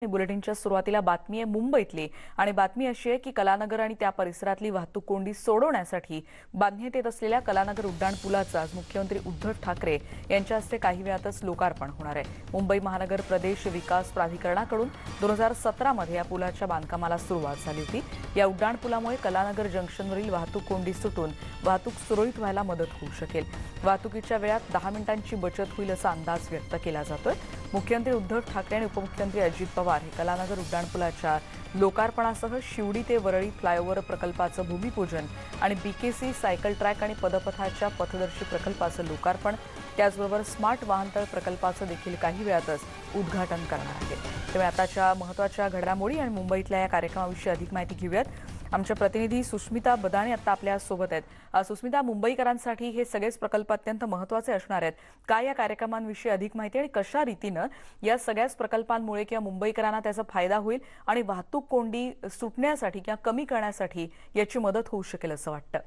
बुलेटिनच्या सुरुवातीला बातमी आहे मुंबईतली आणि बातमी अशी आहे की कलानगर आणि त्या परिसरातली वाहतूक कोंडी सोडवण्यासाठी बांधण्यात येत असलेल्या कलानगर उड्डाणपुलाचं आज मुख्यमंत्री उद्धव ठाकरे यांच्या हस्ते काही वेळातच लोकार्पण होणार आहे। मुंबई महानगर प्रदेश विकास प्राधिकरणाकडून 2017 मध्ये या पुलाच्या बांधकामाला सुरुवात झाली होती। या उड्डाणपुलामुळे कलानगर जंक्शनवरील वाहतूक कोंडी सुटून वाहतूक सुरळीत व्हायला मदत होऊ शकेल। वाहतुकीच्या वेळात 10 मिनिटांची बचत होईल असा अंदाज व्यक्त केला जातोय। मुख्यमंत्री उद्धव ठाकरे आणि उपमुख्यमंत्री अजित पवार हे कलानगर उड्डाणपुलाच्या लोकार्पणासह शिवडी ते वरळी फ्लायओव्हर प्रकल्पाचं भूमिपूजन आणि बीकेसी सायकल ट्रॅक आणि पदपथाच्या पथदर्शी प्रकल्पाचं लोकार्पण त्याचबरोबर स्मार्ट वाहनतळ प्रकल्पाचं देखील काही वेळातच उद्घाटन करणार आहे। त्यामुळे आताच्या महत्त्वाच्या घडामोडी आणि मुंबईतल्या या कार्यक्रमाविषयी अधिक माहिती घेऊयात। आमच्या प्रतिनिधी सुष्मिता बदाणे आता आपल्या सोबत आहेत। सुष्मिता, मुंबईकरांसाठी हे सगळेच प्रकल्प अत्यंत महत्त्वाचे असणार आहेत। काय या कार्यक्रमांविषयी अधिक माहिती आणि कशा रीतीने या सगळ्याच प्रकल्पांमुळे किंवा मुंबईकरांना त्याचा फायदा होईल आणि वाहतूक कोंडी सुटण्यासाठी किंवा कमी करण्यासाठी याची मदत होऊ शकेल असं वाटतं?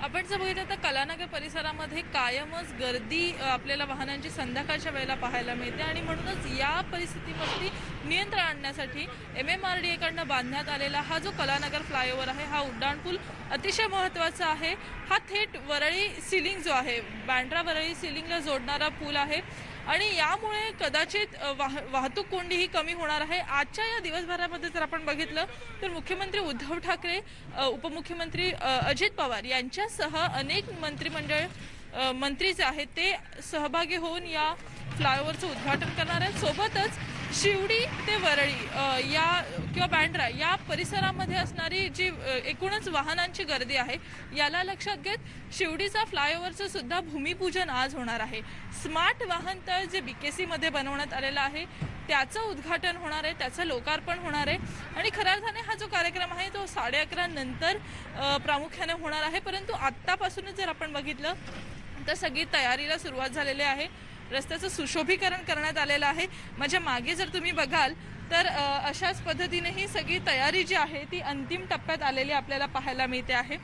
आपण जर बघितलं तर कलानगर परिसरामध्ये कायमच गर्दी आपल्याला वाहनांची संध्याकाळच्या वेळेला पाहायला मिळते आणि म्हणूनच या परिस्थितीवरती नियंत्रण आणण्यासाठी MMRDA कडून बांधण्यात आलेला हा जो कलानगर फ्लायओव्हर आहे, हा उड्डाणपूल अतिशय महत्त्वाचा आहे। हा थेट वरळी सिलिंग जो आहे, बँड्रा वरळी सिलिंगला जोडणारा पूल आहे आणि यामुळे कदाचित वाहतूक कोंडी ही कमी होणार आहे। आजच्या या दिवसभरामध्ये जर आपण बघितलं तर मुख्यमंत्री उद्धव ठाकरे, उपमुख्यमंत्री अजित पवार यांच्यासह अनेक मंत्री जे आहेत ते सहभागी होऊन या फ्लायओव्हरचं उद्घाटन करणार आहेत। सोबतच शिवडी ते वरळी या किंवा बँड्रा या परिसरामध्ये असणारी जी एकूणच वाहनांची गर्दी आहे याला लक्षात घेत शिवडीचा फ्लायओव्हरचं सुद्धा भूमिपूजन आज होणार आहे। स्मार्ट वाहनतळ जे BKC मध्ये बनवण्यात आलेलं आहे त्याचं उद्घाटन होणार आहे, त्याचं लोकार्पण होणार आहे आणि खऱ्या अर्थाने हा जो कार्यक्रम आहे तो 11:30 नंतर प्रामुख्याने होणार आहे। परंतु आत्तापासूनच जर आपण बघितलं तर सगळी तयारीला सुरुवात झालेली आहे। रस्त्याचं सुशोभीकरण करण्यात आलेलं आहे। माझ्या मागे जर तुम्ही बघाल तर अशाच पद्धतीने ही सगळी तयारी जी आहे ती अंतिम टप्प्यात आलेली आपल्याला पाहायला मिळते आहे।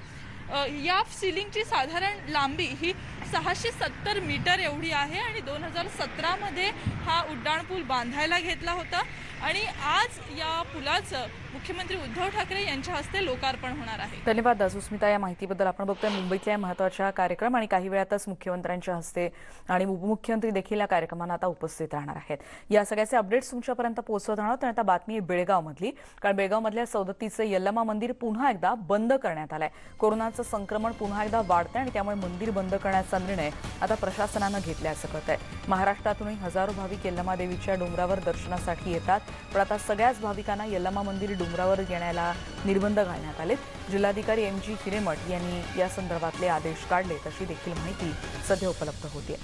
या सिलिंगची साधारण लांबी ही 670 मीटर एवढी आहे आणि 2017 मध्ये हा उड्डाणपूल बांधायला घेतला होता आणि आज या पुलाचं मुख्यमंत्री उद्धव ठाकरे यांच्या हस्ते लोकार्पण होणार आहे। धन्यवाद सुष्मिता या माहितीबद्दल। आपण बघतोय मुंबईतल्या महत्त्वाच्या कार्यक्रम आणि काही वेळातच मुख्यमंत्र्यांच्या हस्ते आणि उपमुख्यमंत्री देखील या कार्यक्रमांना आता उपस्थित राहणार आहेत। या सगळ्याचे अपडेट्स तुमच्यापर्यंत पोहोचवत राहणार। तर आता बातमी आहे बेळगावमधली, कारण बेळगावमधल्या सौदत्तीचं यल्लमा मंदिर पुन्हा एकदा बंद करण्यात आलंय। कोरोनाचं संक्रमण पुन्हा एकदा वाढतंय आणि त्यामुळे मंदिर बंद करण्याचा निर्णय आता प्रशासनानं घेतल्याचं कळतंय। महाराष्ट्रातूनही हजारो भाविक यल्लमा देवीच्या डोंगरावर दर्शनासाठी येतात, पण आता सगळ्याच भाविकांना यल्लमा मंदिर डोंगरावर येण्याला निर्बंध घालण्यात आले। जिल्हाधिकारी MG हिरेमठ यांनी या संदर्भातले आदेश काढले, तशी देखील माहिती सध्या उपलब्ध होतीये।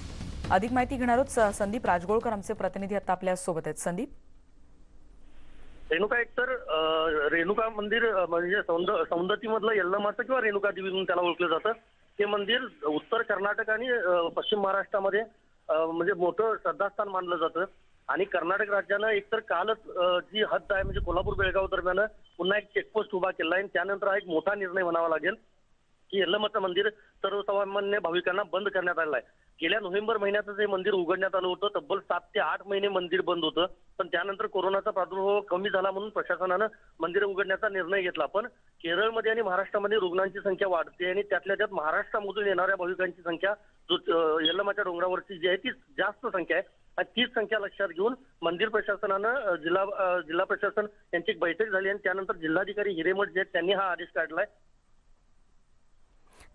अधिक माहिती घेणार आहोत संदीप राजगोळकर, आमचे प्रतिनिधी आता आपल्या सोबत आहेत। संदीप, रेणुका एकतर रेणुका मंदिर म्हणजे सौंदतीमधलं यल्लमाचं किंवा रेणुका देवी म्हणून त्याला ओळखलं जातं। हे मंदिर उत्तर कर्नाटक आणि पश्चिम महाराष्ट्रामध्ये म्हणजे मोठं श्रद्धास्थान मानलं जातं आणि कर्नाटक राज्यानं एकतर कालच जी हद्द आहे म्हणजे कोल्हापूर बेळगाव दरम्यान पुन्हा एक चेकपोस्ट उभा केला आहे। त्यानंतर हा एक मोठा निर्णय म्हणावा लागेल की यल्लमाचं मंदिर सर्वसामान्य भाविकांना बंद करण्यात आलेलं आहे। गेल्या नोव्हेंबर महिन्यातच हे मंदिर उघडण्यात आलं होतं। तब्बल 7 ते 8 महिने मंदिर बंद होतं, पण त्यानंतर कोरोनाचा प्रादुर्भाव कमी झाला म्हणून प्रशासनानं मंदिर उघडण्याचा निर्णय घेतला। पण केरळमध्ये आणि महाराष्ट्रामध्ये रुग्णांची संख्या वाढते आणि त्यातल्या त्यात महाराष्ट्रामधून येणाऱ्या भाविकांची संख्या जो यल्लमाच्या डोंगरावरची जी आहे ती जास्त संख्या आहे आणि तीच संख्या लक्षात घेऊन मंदिर प्रशासनानं जिल्हा प्रशासन यांची एक बैठक झाली आणि त्यानंतर जिल्हाधिकारी हिरेमठ जे त्यांनी हा आदेश काढलाय।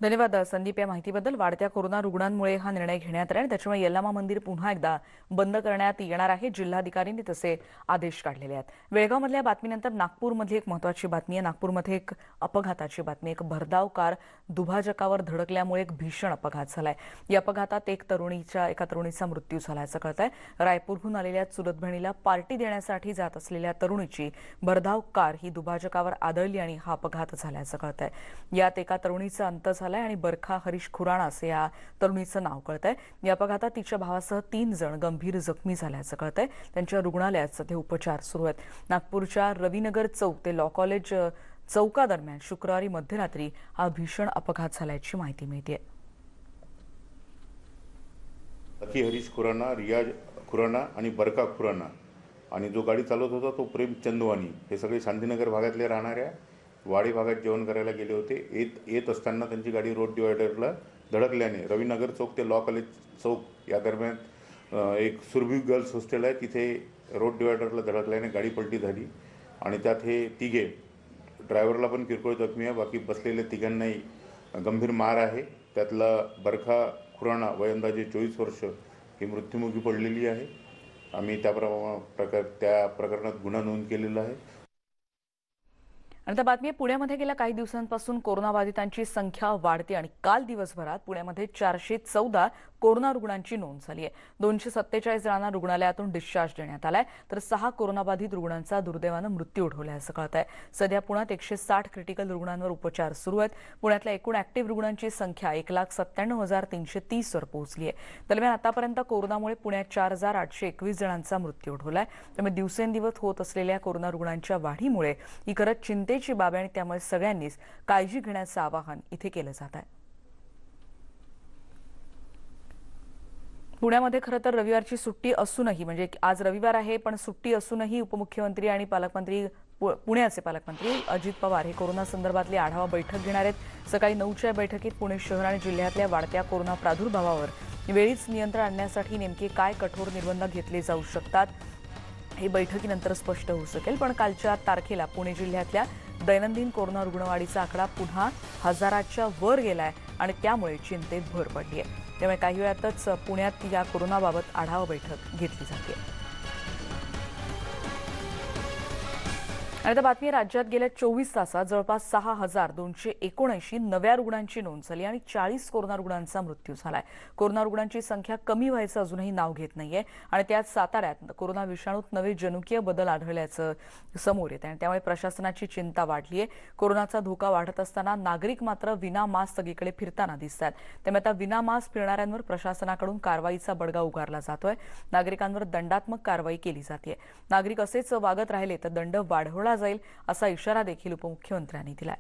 धन्यवाद संदीप या माहितीबद्दल। वाढत्या कोरोना रुग्णांमुळे हा निर्णय घेण्यात आला आणि त्याच्यामुळे यल्लमा मंदिर पुन्हा एकदा बंद करण्यात येणार आहे। जिल्हाधिकाऱ्यांनी तसे आदेश काढलेले आहेत। बेळगावमधल्या बातमीनंतर नागपूरमधली एक महत्त्वाची बातमी आहे। नागपूरमध्ये एक अपघाताची बातमी, एक भरधाव कार दुभाजकावर धडकल्यामुळे एक भीषण अपघात झालाय। या अपघातात एका तरुणीचा मृत्यू झाल्याचं कळतंय। रायपूरहून आलेल्या चुलत बहिणीला पार्टी देण्यासाठी जात असलेल्या तरुणीची भरधाव कार ही दुभाजकावर आदळली आणि हा अपघात झाल्याचं कळतंय। यात एका तरुणीचा अंत झालाय आणि बरखा हरीश खुराणा असे या तरुणीचं नाव कळतंय। या अपघातात तिच्या भावासह 3 जण गंभीर जखमी झाल्याचं कळतंय। त्यांच्या रुग्णालयात सध्या उपचार सुरू आहेत। नागपूरच्या रविनगर चौक ते लॉ कॉलेज चौकादरम्यान शुक्रवारी मध्यरात्री हा भीषण अपघात झाल्याची माहिती मिळते। हरीश खुराना, रियाज खुराना आणि बरका खुराना आणि जो गाडी चालवत होता तो प्रेम चंदवानी, हे सगळे शांतीनगर भागातले राहणाऱ्या वाडी भागात जेवण करायला गेले होते. येत असताना त्यांची गाडी रोड डिवायडरला धडकल्याने रविनगर चौक ते लॉ कॉलेज चौक या दरम्यान एक सुरभी गर्ल्स हॉस्टेल आहे, तिथे रोड डिवायडरला धडकल्याने गाडी पलटी झाली आणि त्यात हे तिघे, ड्रायव्हरला पण किरकोळ जखमी आहे, बाकी बसलेले तिघांनाही गंभीर मार आहे. त्यातला बरखा खुराना वय अंदाजे 24 वर्ष ही मृत्युमुखी पडलेली आहे. आम्ही त्या प्रकरणात गुन्हा नोंद केलेला आहे. आणि त्या बातमी पुण्यामध्ये गेल्या काही दिवसांपासून कोरोनाबाधितांची संख्या वाढते आणि काल दिवसभरात पुण्यामध्ये 414 कोरोना रुग्णांची नोंद झाली आहे. 247 जणांना रुग्णालयातून डिस्चार्ज देण्यात आलाय, तर 6 कोरोनाबाधित रुग्णांचा दुर्दैवानं मृत्यू ओढवलाय असं कळत आहे. सध्या पुण्यात 160 क्रिटिकल रुग्णांवर उपचार सुरू आहेत. पुण्यातल्या एकूण ऍक्टिव्ह रुग्णांची संख्या 1,97,330 वर पोहोचली आहे. दरम्यान आतापर्यंत कोरोनामुळे पुण्यात 4,821 जणांचा मृत्यू ओढवलाय. त्यामुळे दिवसेंदिवस होत असलेल्या कोरोना रुग्णांच्या वाढीमुळे ही खरंच चिंतेची बाब आहे आणि त्यामुळे सगळ्यांनीच काळजी घेण्याचं आवाहन इथे केलं जात आहे. पुण्यामध्ये खरं तर रविवारची सुट्टी असूनही, म्हणजे आज रविवार आहे पण सुट्टी असूनही उपमुख्यमंत्री आणि पुण्याचे पालकमंत्री अजित पवार हे कोरोना संदर्भातली आढावा बैठक घेणार आहेत. सकाळी 9च्या बैठकीत पुणे शहर आणि जिल्ह्यातल्या वाढत्या कोरोना प्रादुर्भावावर वेळीच नियंत्रण आणण्यासाठी नेमके काय कठोर निर्बंध घेतले जाऊ शकतात हे बैठकीनंतर स्पष्ट होऊ शकेल. पण कालच्या तारखेला पुणे जिल्ह्यातल्या दैनंदिन कोरोना रुग्णवाढीचा आकडा पुन्हा 1000च्या वर गेलाय आणि त्यामुळे चिंतेत भर पडली आहे. त्यामुळे काही वेळातच पुण्यात या कोरोनाबाबत आढावा बैठक घेतली जाते. आणि आता बातमी, राज्यात गेल्या 24 तासात जवळपास 6,279 नव्या रुग्णांची नोंद झाली आणि 40 कोरोना रुग्णांचा मृत्यू झालाय. कोरोना रुग्णांची संख्या कमी व्हायचं अजूनही नाव घेत नाहीये आणि त्यात साताऱ्यात कोरोना विषाणूत नवे जनुकीय बदल आढळल्याचं समोर येत आहे. त्यामुळे प्रशासनाची चिंता वाढली आहे. कोरोनाचा धोका वाढत असताना नागरिक मात्र विना मास्क सगळीकडे फिरताना दिसतात. त्यामुळे आता विना मास्क फिरणाऱ्यांवर प्रशासनाकडून कारवाईचा बडगा उगारला जातोय. नागरिकांवर दंडात्मक कारवाई केली जाते. नागरिक असेच वागत राहिले तर दंड वाढवला जाईल असा इशारा देखील उपमुख्यमंत्र्यांनी दिलाय.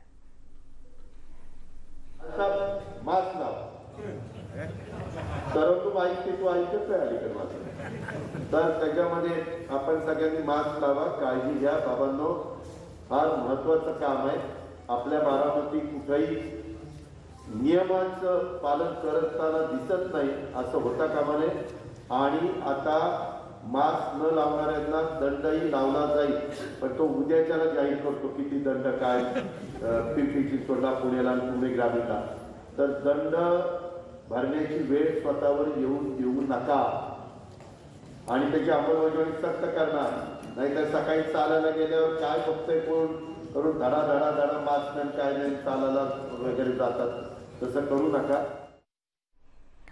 तर त्याच्यामध्ये आपण सगळ्यांनी मास्क लावा, काळजी घ्या बाबांनो. फार महत्वाचं काम आहे. आपल्या बारामती कुठेही नियमांचं पालन करताना दिसत नाही असं होता कामा नये. आणि आता मास्क न लावणाऱ्यांना दंडही लावला जाईल, पण तो उद्याच्याला जाहीर करतो किती दंड काय. पिंपरी चिंचवडला, पुण्याला, पुणे ग्रामीणला. तर दंड भरण्याची वेळ स्वतःवर येऊ नका आणि त्याची अंमलबजावणी सक्त करणार. नाहीतर सकाळी चालायला गेल्यावर काय बघतोय कोण करून धडा धडा धडा मास्क काय नाही चालायला वगैरे जातात, तसं करू नका.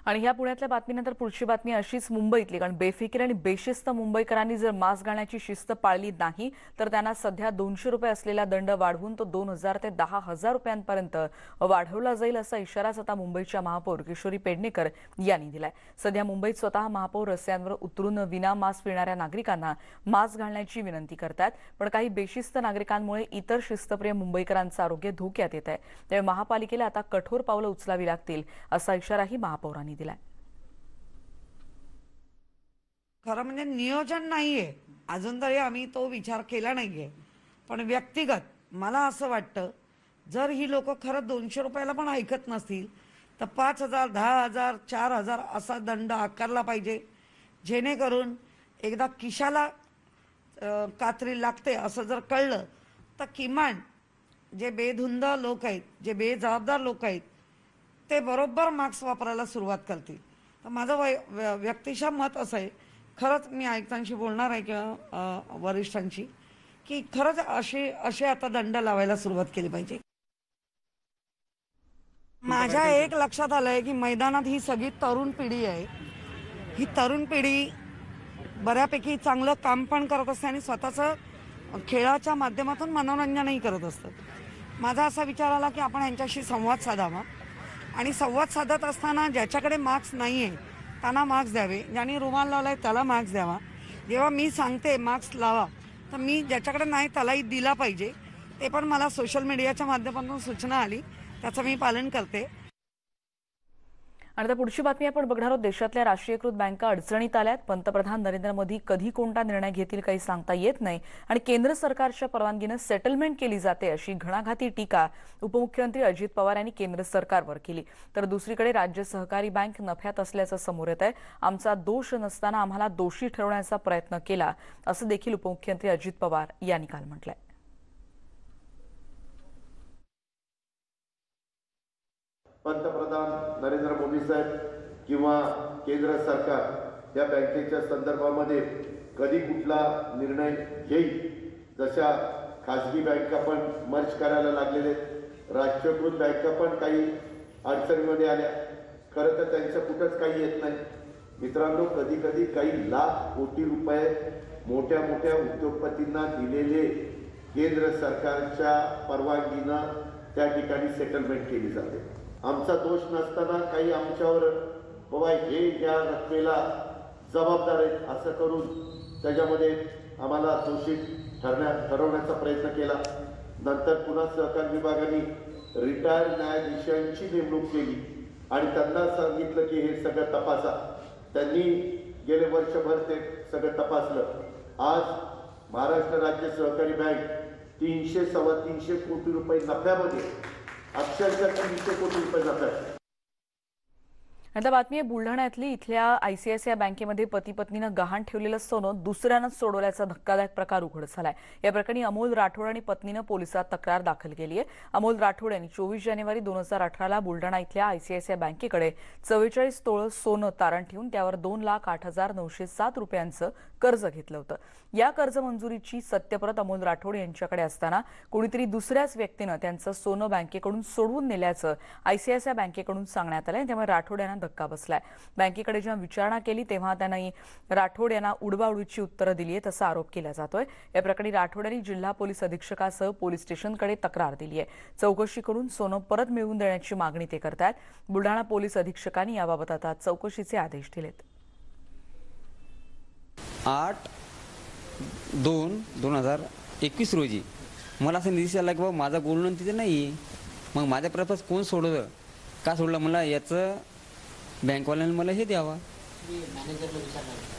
आणि ह्या पुण्यातल्या बातमीनंतर पुढची बातमी अशीच मुंबईतली, कारण बेफिकीर आणि बेशिस्त मुंबईकरांनी जर मास्क घालण्याची शिस्त पाळली नाही तर त्यांना सध्या 200 रुपये असलेला दंड वाढवून तो 2,000 ते 10,000 रुपयांपर्यंत वाढवला जाईल असा इशाराच आता मुंबईच्या महापौर किशोरी पेडणेकर यांनी दिलाय. सध्या मुंबईत स्वतः महापौर रस्त्यांवर उतरून विना मास्क फिरणाऱ्या नागरिकांना मास्क घालण्याची विनंती करतात. पण काही बेशिस्त नागरिकांमुळे इतर शिस्तप्रिय मुंबईकरांचं आरोग्य धोक्यात येत आहे. त्यामुळे महापालिकेला आता कठोर पावलं उचलावी लागतील असा इशाराही महापौरांनी दिलाय. खरं म्हणजे नियोजन नाहीये अजून तरी, आम्ही तो विचार केला नाहीये. पण व्यक्तिगत मला असं वाटतं, जर ही लोक खरं 200 रुपयाला पण ऐकत नसतील तर 5,000, 10,000, 4,000 असा दंड आकारला पाहिजे, जेणेकरून एकदा खिशाला कात्री लागते असं जर कळलं तर किमान जे बेधुंद लोक आहेत, जे बेजबाबदार लोक आहेत, ते बरोबर मास्क वापरायला सुरुवात करतील. तर माझं व्यक्तिशः मत असं आहे, खरंच मी आयुक्तांशी बोलणार आहे किंवा वरिष्ठांशी, की खरंच असे आता दंड लावायला सुरुवात केली पाहिजे. माझ्या एक लक्षात आलंय की मैदानात ही सगळी तरुण पिढी आहे. ही तरुण पिढी बऱ्यापैकी चांगलं काम पण करत असते आणि स्वतःचं खेळाच्या माध्यमातून मनोरंजनही करत असतं. माझा असा विचार आला की आपण यांच्याशी संवाद साधावा आणि संवाद साधत असताना ज्याच्याकडे मास्क नाही आहे त्यांना मास्क द्यावे, ज्यांनी रुमाल लावला आहे त्याला मास्क द्यावा. जेव्हा मी सांगते मास्क लावा तर मी ज्याच्याकडे नाही त्यालाही दिला पाहिजे. ते पण मला सोशल मीडियाच्या माध्यमातून सूचना आली, त्याचं मी पालन करते. आणि आता पुढची बातमी आपण बघणार आहोत. देशातल्या राष्ट्रीयकृत बँका अडचणीत आल्यात. पंतप्रधान नरेंद्र मोदी कधी कोणता निर्णय घेतील काही सांगता येत नाही आणि केंद्र सरकारच्या परवानगीने सेटलमेंट केली जाते अशी घणाघाती टीका उपमुख्यमंत्री अजित पवार यांनी केंद्र सरकारवर केली. तर दुसरीकडे राज्य सहकारी बँक नफ्यात असल्याचं समोर येत आहे. आमचा दोष नसताना आम्हाला दोषी ठरवण्याचा प्रयत्न केला असं देखील उपमुख्यमंत्री अजित पवार यांनी काल म्हटलंय. पंतप्रधान नरेंद्र मोदी साहेब किंवा केंद्र सरकार या बँकेच्या संदर्भामध्ये कधी कुठला निर्णय घेईल. जशा खाजगी बँका पण मर्ज करायला लागलेले, राष्ट्रीयकृत बँका पण काही अडचणीमध्ये आल्या. खरं तर त्यांचं कुठंच काही येत नाही. मित्रांनो, कधी कधी काही लाख कोटी रुपये मोठ्या मोठ्या उद्योगपतींना दिलेले केंद्र सरकारच्या परवानगीनं त्या ठिकाणी सेटलमेंट केली जाते. आमचा दोष नसताना काही आमच्यावर बाबा हे या रकमेला जबाबदार आहेत असं करून त्याच्यामध्ये आम्हाला दोषी ठरवण्याचा प्रयत्न केला. नंतर पुन्हा सहकार विभागाने रिटायर्ड न्यायाधीशांची नेमणूक केली आणि त्यांना सांगितलं की हे सगळं तपासा. त्यांनी गेले वर्षभर ते सगळं तपासलं. आज महाराष्ट्र राज्य सहकारी बँक 300-325 कोटी रुपये नफ्यामध्ये, अक्षरशः 300 कोटी रुपये नफ्यात. आता बातमी आहे बुलढाण्यातली. इथल्या आयसीआयसीआय बँकेमध्ये पती पत्नीनं गहाण ठेवलेलं सोनं दुसऱ्यानंच सोडवल्याचा धक्कादायक प्रकार उघड झालाय. या प्रकरणी अमोल राठोड आणि पत्नीनं पोलिसात तक्रार दाखल केली आहे. अमोल राठोड यांनी 24 जानेवारी 2018ला बुलढाणा इथल्या आयसीआयसीआय बँकेकडे 44 तोळ सोनं तारण ठेवून त्यावर 2,08,907 रुपयांचं कर्ज घेतलं होतं. या कर्ज मंजुरीची सत्यप्रत अमोल राठोड यांच्याकडे असताना कोणीतरी दुसऱ्याच व्यक्तीनं त्यांचं सोनं बँकेकडून सोडवून नेल्याचं आयसीआयसीआय बँकेकडून सांगण्यात आलंय. त्यामुळे राठोड यांना धक्का बसलाय. बँकेकडे जेव्हा विचारणा केली तेव्हा त्यांनी राठोड यांना उडवाउडवीची उत्तरं दिली आहेत असा आरोप केला जातोय. या प्रकरणी राठोड यांनी जिल्हा पोलीस अधीक्षकासह पोलीस स्टेशनकडे तक्रार दिली आहे. चौकशी करून सोनं परत मिळवून देण्याची मागणी ते करतायत. बुलढाणा पोलीस अधीक्षकांनी याबाबत आता चौकशीचे आदेश दिलेत. 8/2/2021 रोजी मला असं निदेश आला की बाबा माझा गोल्ड लोन तिथे नाही. मग माझ्या पर्पज कोण सोडलं, का सोडलं, मला याचं बँकवाल्याने मला हे द्यावा.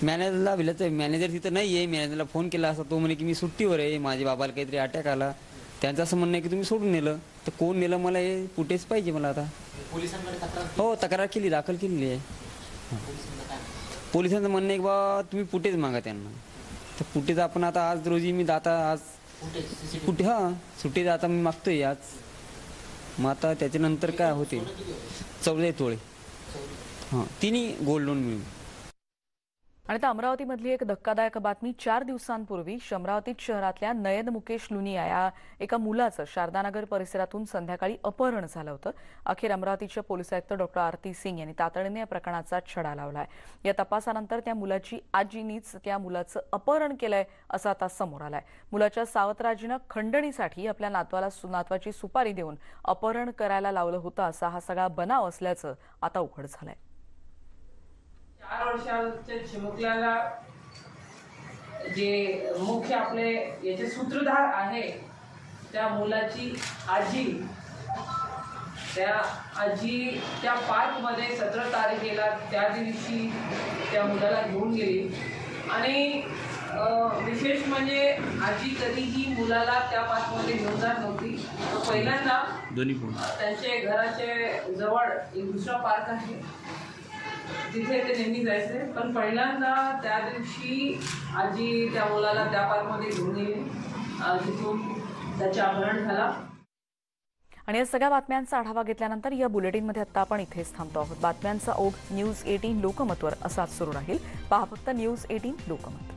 मॅनेजरला विचारलं, मॅनेजर तिथं नाही आहे. मॅनेजरला फोन केला असता, तो म्हणे की मी सुट्टीवर आहे, माझ्या बाबाला काहीतरी अटॅक आला. त्यांचं असं म्हणणं आहे की तुम्ही सोडून नेलं. तर कोण नेलं मला हे फुटेज पाहिजे मला आता. हो, तक्रार केली, दाखल केलेली आहे. पोलिसांचं म्हणणं आहे की बा तुम्ही फुटेज मागा त्यांना. तर फुटेज आपण आता आज रोजी मी आज फुटेज आता मी मागतोय आज. मग आता त्याच्यानंतर काय होते 14 तोळे. हां, तिन्ही गोल्ड लोन मिळून. आणि आता अमरावतीमधली एक धक्कादायक बातमी. 4 दिवसांपूर्वी अमरावती शहरातल्या नयन मुकेश लुनिया या एका मुलाचं शारदानगर परिसरातून संध्याकाळी अपहरण झालं होतं. अखेर अमरावतीच्या पोलीस आयुक्त डॉक्टर आरती सिंग यांनी तातडीने या प्रकरणाचा छडा लावलाय. या तपासानंतर त्या मुलाची आजीनीच त्या मुलाचं अपहरण केलंय असं आता समोर आलंय. मुलाच्या सावत्राजीनं खंडणीसाठी आपल्या नातवाची सुपारी देऊन अपहरण करायला लावलं होतं असा हा सगळा बनाव असल्याचं आता उघड झालंय. 4 वर्षाच्या चिमुकल्याला जे मुख्य आपले याचे सूत्रधार आहे त्या मुलाची आजी, त्या पार्कमध्ये 17 तारखेला त्या दिवशी त्या मुलाला घेऊन गेली. आणि विशेष म्हणजे आजी कधीही मुलाला त्या पार्कमध्ये घेऊन जात नव्हती. पहिल्यांदा त्यांचे घराचे जवळ एक दुसरा पार्क आहे तिथे ते नेहमी जायचे. पण पहिल्यांदा त्या दिवशी आजी त्या मुलाला त्या पार्कमध्ये घेऊन गेली, तिथून त्याचे अपहरण झाला. आणि या सगळ्या बातम्यांचा आढावा घेतल्यानंतर या बुलेटिनमध्ये आता आपण इथेच थांबतो आहोत. बातम्यांचा ओघ न्यूज 18 लोकमतवर असाच सुरू राहील. पहा फक्त न्यूज 18 लोकमत.